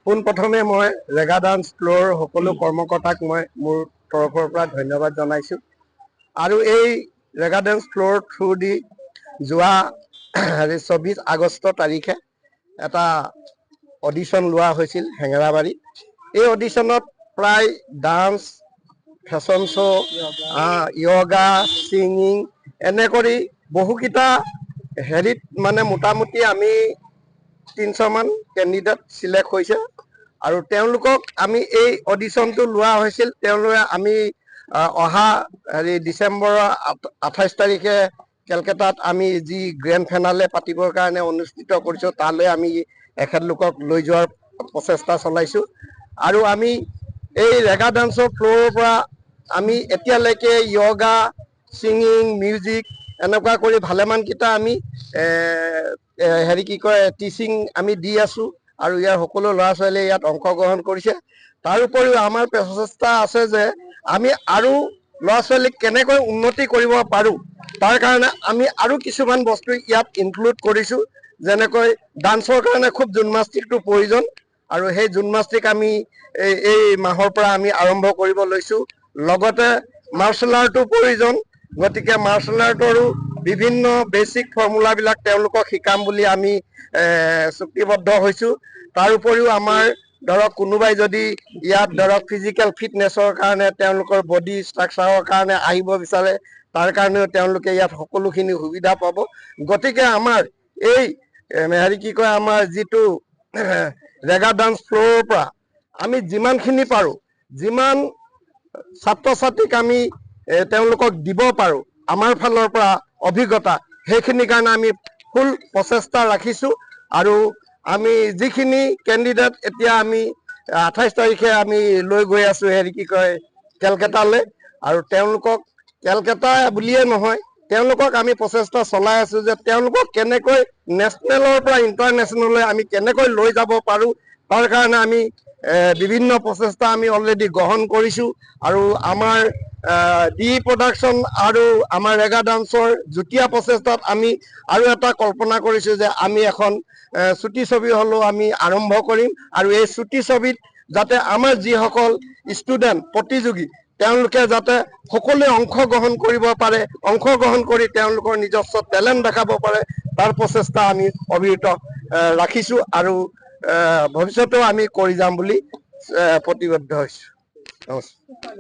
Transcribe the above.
পোনপ্ৰথমে মই ৰেগা dance floor সকলো কৰ্মকৰ্তাক মই মোৰ তৰফৰ পৰা ধন্যবাদ জনাইছোঁ আৰু এই ৰেগা ডান্স ফ্ল'ৰ থ্ৰু দি যোৱা 24 আগষ্ট তাৰিখে এটা অডিশ্যন লোৱা হৈছিল হেঙেৰাবাৰী। এই অডিশ্যনত প্ৰায় dance, fashion show', yoga, singing এনে কৰি বহুকেইটা হেৰিত মানে মোটামুটি আমি 300 মান কেণ্ডিডেট চিলেক্ট হৈছে আৰু তেওঁলোকক আমি এই অডিশ্যনটো লোৱা হৈছিল। তেওঁলোকে আমি অহা ডিচেম্বৰৰ 28 তাৰিখে কেলকাতাত আমি যি গ্ৰেণ্ড ফিনালে পাতিবৰ কাৰণে অনুষ্ঠিত কৰিছোঁ তালৈ আমি এখেতলোকক লৈ যোৱাৰ প্ৰচেষ্টা চলাইছোঁ আৰু আমি এই ৰেগা ডান্সৰ ফ্ল'ৰৰ পৰা আমি এতিয়ালৈকে য়োগা, ছিংগিং, মিউজিক এনেকুৱা কৰি ভালেমানকেইটা আমি টিচিং আমি দি আছোঁ আৰু ইয়াৰ সকলো ল'ৰা ছোৱালীয়ে ইয়াত অংশগ্ৰহণ কৰিছে। তাৰ উপৰিও আমাৰ প্ৰচেষ্টা আছে যে আমি আৰু ল'ৰা ছোৱালীক কেনেকৈ উন্নতি কৰিব পাৰোঁ তাৰ কাৰণে আমি আৰু কিছুমান বস্তু ইয়াত ইনক্লুড কৰিছোঁ। যেনেকৈ ডান্সৰ কাৰণে খুব জোনমাষ্টিকটো প্ৰয়োজন আৰু সেই জোনমাষ্টিক আমি এই মাহৰ পৰা আমি আৰম্ভ কৰিব লৈছোঁ। লগতে মাৰ্চেল আৰ্টৰ প্ৰয়োজন, গতিকে মাৰ্চেল আৰ্টৰো বিভিন্ন বেচিক ফৰ্মুলাবিলাক তেওঁলোকক শিকাম বুলি আমি চুক্তিবদ্ধ হৈছোঁ। তাৰ উপৰিও আমাৰ ধৰক কোনোবাই যদি ইয়াত ধৰক ফিজিকেল ফিটনেছৰ কাৰণে তেওঁলোকৰ বডি ষ্ট্ৰাকচাৰৰ কাৰণে আহিব বিচাৰে তাৰ কাৰণেও তেওঁলোকে ইয়াত সকলোখিনি সুবিধা পাব। গতিকে আমাৰ এই আমাৰ যিটো ৰেগা ডান্স ফ্ল'ৰৰ পৰা আমি যিমানখিনি পাৰোঁ, যিমান ছাত্ৰ ছাত্ৰীক আমি তেওঁলোকক দিব পাৰোঁ আমাৰ ফালৰ পৰা অভিজ্ঞতা, সেইখিনিৰ কাৰণে আমি ফুল প্ৰচেষ্টা ৰাখিছোঁ আৰু আমি যিখিনি কেণ্ডিডেট এতিয়া আমি 28 তাৰিখে আমি লৈ গৈ আছোঁ কেলকাতালৈ আৰু তেওঁলোকক কেলকাতা বুলিয়ে নহয় তেওঁলোকক আমি প্ৰচেষ্টা চলাই আছোঁ যে তেওঁলোকক কেনেকৈ নেশ্যনেলৰ পৰা ইণ্টাৰনেশ্যনেললৈ আমি কেনেকৈ লৈ যাব পাৰোঁ তাৰ কাৰণে আমি বিভিন্ন প্ৰচেষ্টা আমি অলৰেডি গ্ৰহণ কৰিছোঁ আৰু আমাৰ ডি প্ৰডাকশ্যন আৰু আমাৰ ৰেগা ডান্সৰ যুটীয়া প্ৰচেষ্টাত আমি আৰু এটা কল্পনা কৰিছোঁ যে আমি এখন চুটি ছবি হ'লেও আমি আৰম্ভ কৰিম আৰু এই চুটি ছবিত যাতে আমাৰ যিসকল ষ্টুডেণ্ট প্ৰতিযোগী তেওঁলোকে যাতে সকলোৱে অংশগ্ৰহণ কৰিব পাৰে, অংশগ্ৰহণ কৰি তেওঁলোকৰ নিজস্ব টেলেণ্ট দেখাব পাৰে তাৰ প্ৰচেষ্টা আমি অবিৰত ৰাখিছোঁ আৰু ভৱিষ্যতেও আমি কৰি যাম বুলি প্ৰতিবদ্ধ হৈছোঁ। নমস্কাৰ।